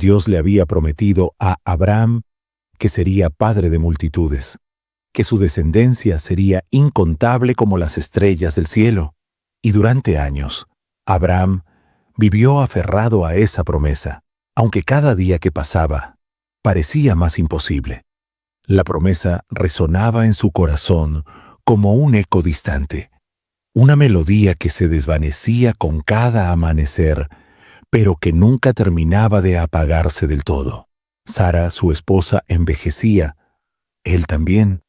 Dios le había prometido a Abraham que sería padre de multitudes, que su descendencia sería incontable como las estrellas del cielo. Y durante años, Abraham vivió aferrado a esa promesa, aunque cada día que pasaba parecía más imposible. La promesa resonaba en su corazón como un eco distante, una melodía que se desvanecía con cada amanecer, pero que nunca terminaba de apagarse del todo. Sara, su esposa, envejecía. Él también.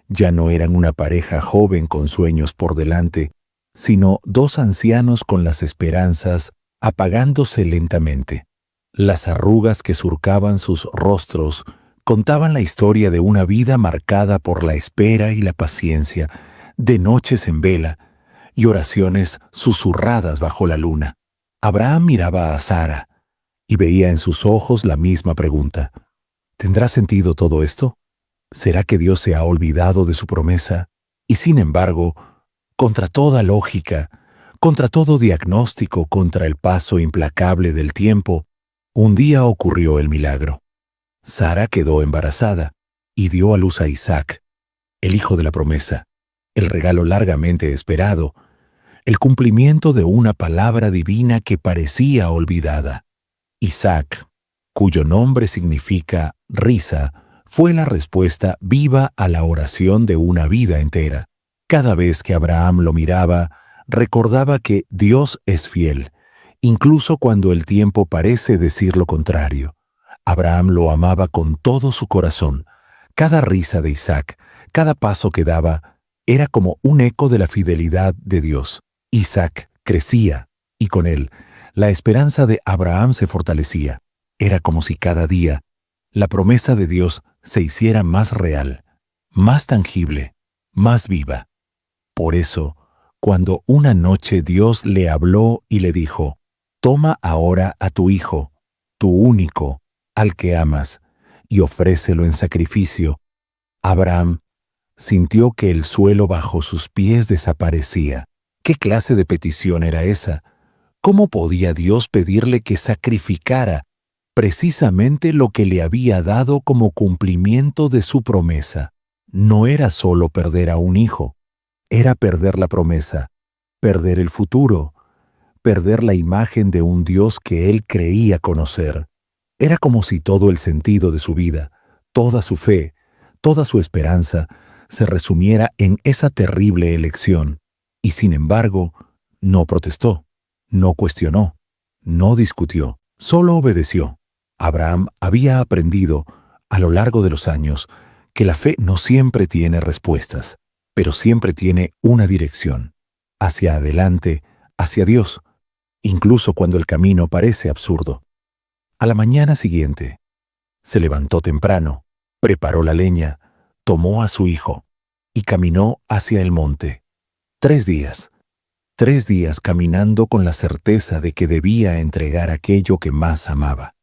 Ya no eran una pareja joven con sueños por delante, sino dos ancianos con las esperanzas apagándose lentamente. Las arrugas que surcaban sus rostros contaban la historia de una vida marcada por la espera y la paciencia, de noches en vela y oraciones susurradas bajo la luna. Abraham miraba a Sara y veía en sus ojos la misma pregunta. ¿Tendrá sentido todo esto? ¿Será que Dios se ha olvidado de su promesa? Y sin embargo, contra toda lógica, contra todo diagnóstico, contra el paso implacable del tiempo, un día ocurrió el milagro. Sara quedó embarazada y dio a luz a Isaac, el hijo de la promesa, el regalo largamente esperado, el cumplimiento de una palabra divina que parecía olvidada. Isaac, cuyo nombre significa risa, fue la respuesta viva a la oración de una vida entera. Cada vez que Abraham lo miraba, recordaba que Dios es fiel, incluso cuando el tiempo parece decir lo contrario. Abraham lo amaba con todo su corazón. Cada risa de Isaac, cada paso que daba, era como un eco de la fidelidad de Dios. Isaac crecía, y con él, la esperanza de Abraham se fortalecía. Era como si cada día la promesa de Dios se hiciera más real, más tangible, más viva. Por eso, cuando una noche Dios le habló y le dijo, «Toma ahora a tu hijo, tu único, al que amas, y ofrécelo en sacrificio», Abraham sintió que el suelo bajo sus pies desaparecía. ¿Qué clase de petición era esa? ¿Cómo podía Dios pedirle que sacrificara precisamente lo que le había dado como cumplimiento de su promesa? No era solo perder a un hijo, era perder la promesa, perder el futuro, perder la imagen de un Dios que él creía conocer. Era como si todo el sentido de su vida, toda su fe, toda su esperanza, se resumiera en esa terrible elección. Y sin embargo, no protestó, no cuestionó, no discutió, solo obedeció. Abraham había aprendido, a lo largo de los años, que la fe no siempre tiene respuestas, pero siempre tiene una dirección, hacia adelante, hacia Dios, incluso cuando el camino parece absurdo. A la mañana siguiente, se levantó temprano, preparó la leña, tomó a su hijo y caminó hacia el monte. 3 días caminando con la certeza de que debía entregar aquello que más amaba.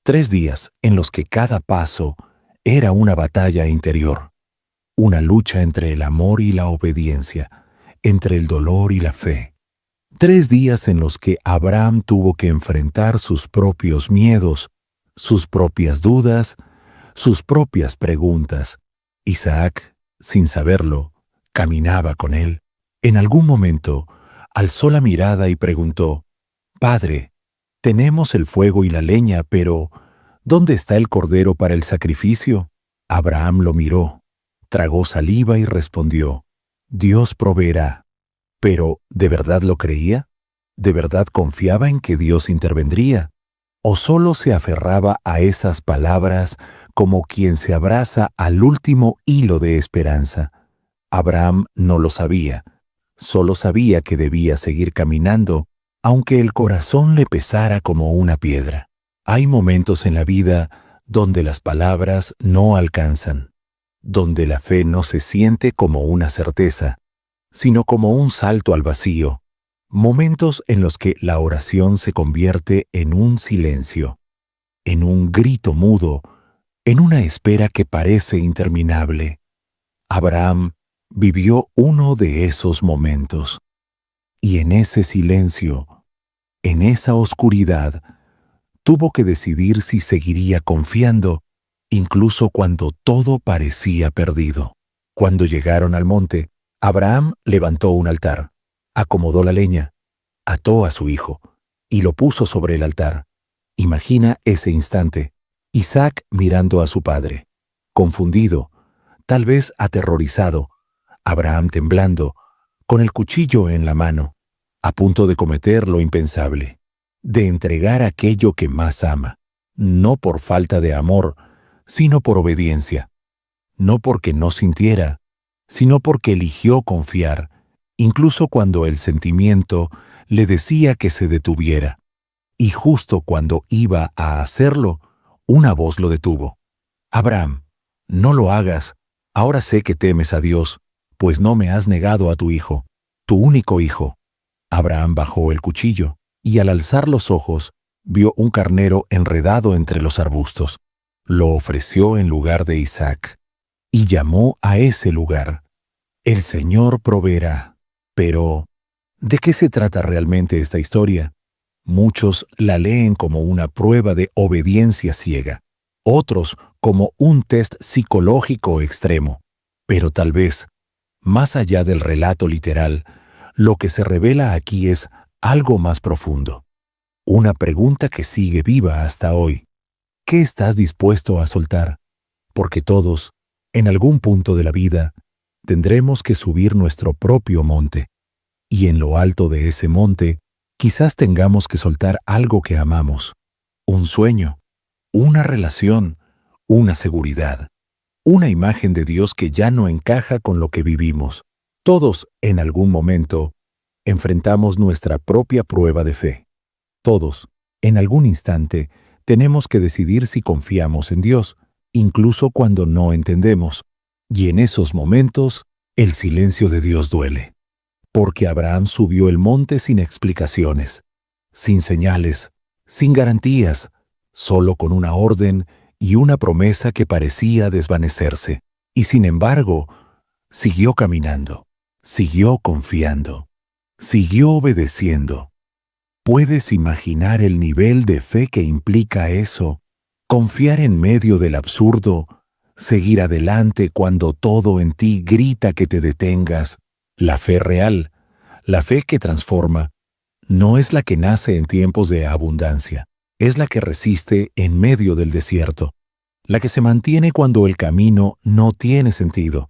3 días en los que cada paso era una batalla interior, una lucha entre el amor y la obediencia, entre el dolor y la fe. 3 días en los que Abraham tuvo que enfrentar sus propios miedos, sus propias dudas, sus propias preguntas. Isaac, sin saberlo, caminaba con él. En algún momento, alzó la mirada y preguntó, «Padre, tenemos el fuego y la leña, pero ¿dónde está el cordero para el sacrificio?» Abraham lo miró, tragó saliva y respondió, «Dios proveerá». Pero, ¿de verdad lo creía? ¿De verdad confiaba en que Dios intervendría? ¿O solo se aferraba a esas palabras como quien se abraza al último hilo de esperanza? Abraham no lo sabía. Solo sabía que debía seguir caminando, aunque el corazón le pesara como una piedra. Hay momentos en la vida donde las palabras no alcanzan, donde la fe no se siente como una certeza, sino como un salto al vacío. Momentos en los que la oración se convierte en un silencio, en un grito mudo, en una espera que parece interminable. Abraham vivió uno de esos momentos. Y en ese silencio, en esa oscuridad, tuvo que decidir si seguiría confiando, incluso cuando todo parecía perdido. Cuando llegaron al monte, Abraham levantó un altar, acomodó la leña, ató a su hijo y lo puso sobre el altar. Imagina ese instante, Isaac mirando a su padre, confundido, tal vez aterrorizado, Abraham temblando, con el cuchillo en la mano, a punto de cometer lo impensable, de entregar aquello que más ama, no por falta de amor, sino por obediencia, no porque no sintiera, sino porque eligió confiar, incluso cuando el sentimiento le decía que se detuviera. Y justo cuando iba a hacerlo, una voz lo detuvo. Abraham, no lo hagas, ahora sé que temes a Dios, pues no me has negado a tu hijo, tu único hijo. Abraham bajó el cuchillo, y al alzar los ojos, vio un carnero enredado entre los arbustos. Lo ofreció en lugar de Isaac, y llamó a ese lugar: El Señor proveerá. Pero, ¿de qué se trata realmente esta historia? Muchos la leen como una prueba de obediencia ciega, otros como un test psicológico extremo. Pero tal vez, más allá del relato literal, lo que se revela aquí es algo más profundo. Una pregunta que sigue viva hasta hoy. ¿Qué estás dispuesto a soltar? Porque todos, en algún punto de la vida, tendremos que subir nuestro propio monte. Y en lo alto de ese monte, quizás tengamos que soltar algo que amamos. Un sueño, una relación, una seguridad, una imagen de Dios que ya no encaja con lo que vivimos. Todos, en algún momento, enfrentamos nuestra propia prueba de fe. Todos, en algún instante, tenemos que decidir si confiamos en Dios, incluso cuando no entendemos. Y en esos momentos, el silencio de Dios duele. Porque Abraham subió el monte sin explicaciones, sin señales, sin garantías, solo con una orden y una promesa que parecía desvanecerse. Y sin embargo, siguió caminando, siguió confiando, siguió obedeciendo. ¿Puedes imaginar el nivel de fe que implica eso? Confiar en medio del absurdo, seguir adelante cuando todo en ti grita que te detengas. La fe real, la fe que transforma, no es la que nace en tiempos de abundancia, es la que resiste en medio del desierto, la que se mantiene cuando el camino no tiene sentido,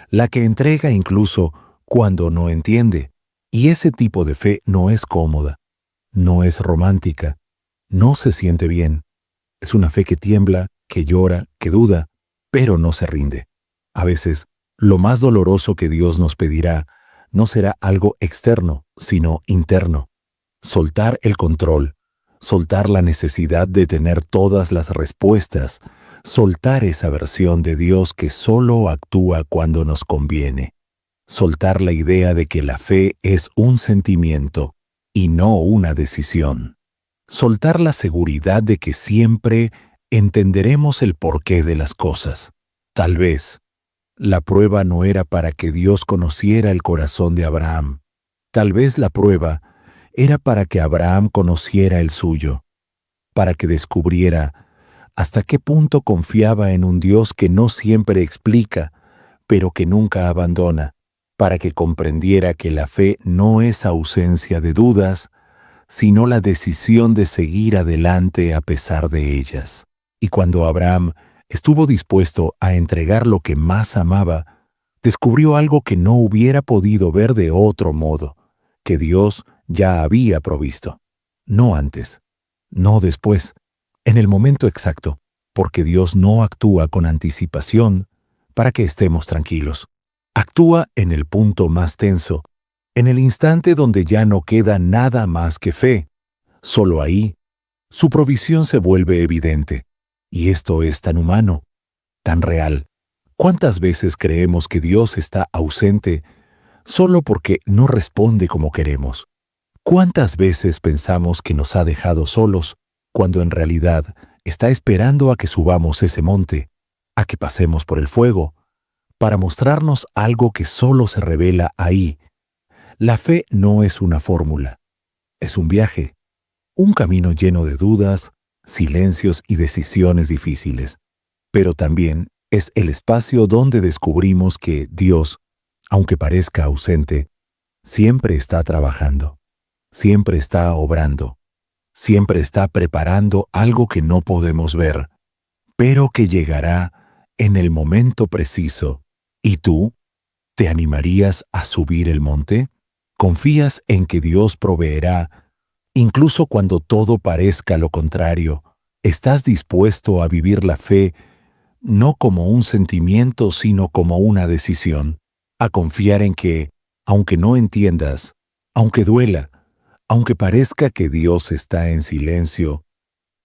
la que entrega incluso cuando no entiende. Y ese tipo de fe no es cómoda, no es romántica, no se siente bien. Es una fe que tiembla, que llora, que duda, pero no se rinde. A veces, lo más doloroso que Dios nos pedirá no será algo externo, sino interno. Soltar el control, soltar la necesidad de tener todas las respuestas, soltar esa versión de Dios que solo actúa cuando nos conviene. Soltar la idea de que la fe es un sentimiento y no una decisión. Soltar la seguridad de que siempre entenderemos el porqué de las cosas. Tal vez, la prueba no era para que Dios conociera el corazón de Abraham. Tal vez la prueba era para que Abraham conociera el suyo, para que descubriera hasta qué punto confiaba en un Dios que no siempre explica, pero que nunca abandona, para que comprendiera que la fe no es ausencia de dudas, sino la decisión de seguir adelante a pesar de ellas. Y cuando Abraham estuvo dispuesto a entregar lo que más amaba, descubrió algo que no hubiera podido ver de otro modo, que Dios ya había provisto. No antes, no después, en el momento exacto, porque Dios no actúa con anticipación para que estemos tranquilos. Actúa en el punto más tenso, en el instante donde ya no queda nada más que fe. Solo ahí, su provisión se vuelve evidente. Y esto es tan humano, tan real. ¿Cuántas veces creemos que Dios está ausente solo porque no responde como queremos? ¿Cuántas veces pensamos que nos ha dejado solos, cuando en realidad está esperando a que subamos ese monte, a que pasemos por el fuego, para mostrarnos algo que solo se revela ahí? La fe no es una fórmula, es un viaje, un camino lleno de dudas, silencios y decisiones difíciles. Pero también es el espacio donde descubrimos que Dios, aunque parezca ausente, siempre está trabajando, siempre está obrando, siempre está preparando algo que no podemos ver, pero que llegará en el momento preciso. ¿Y tú? ¿Te animarías a subir el monte? ¿Confías en que Dios proveerá, incluso cuando todo parezca lo contrario? ¿Estás dispuesto a vivir la fe no como un sentimiento, sino como una decisión? A confiar en que, aunque no entiendas, aunque duela, aunque parezca que Dios está en silencio,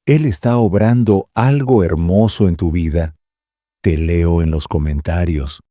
Él está obrando algo hermoso en tu vida. Te leo en los comentarios.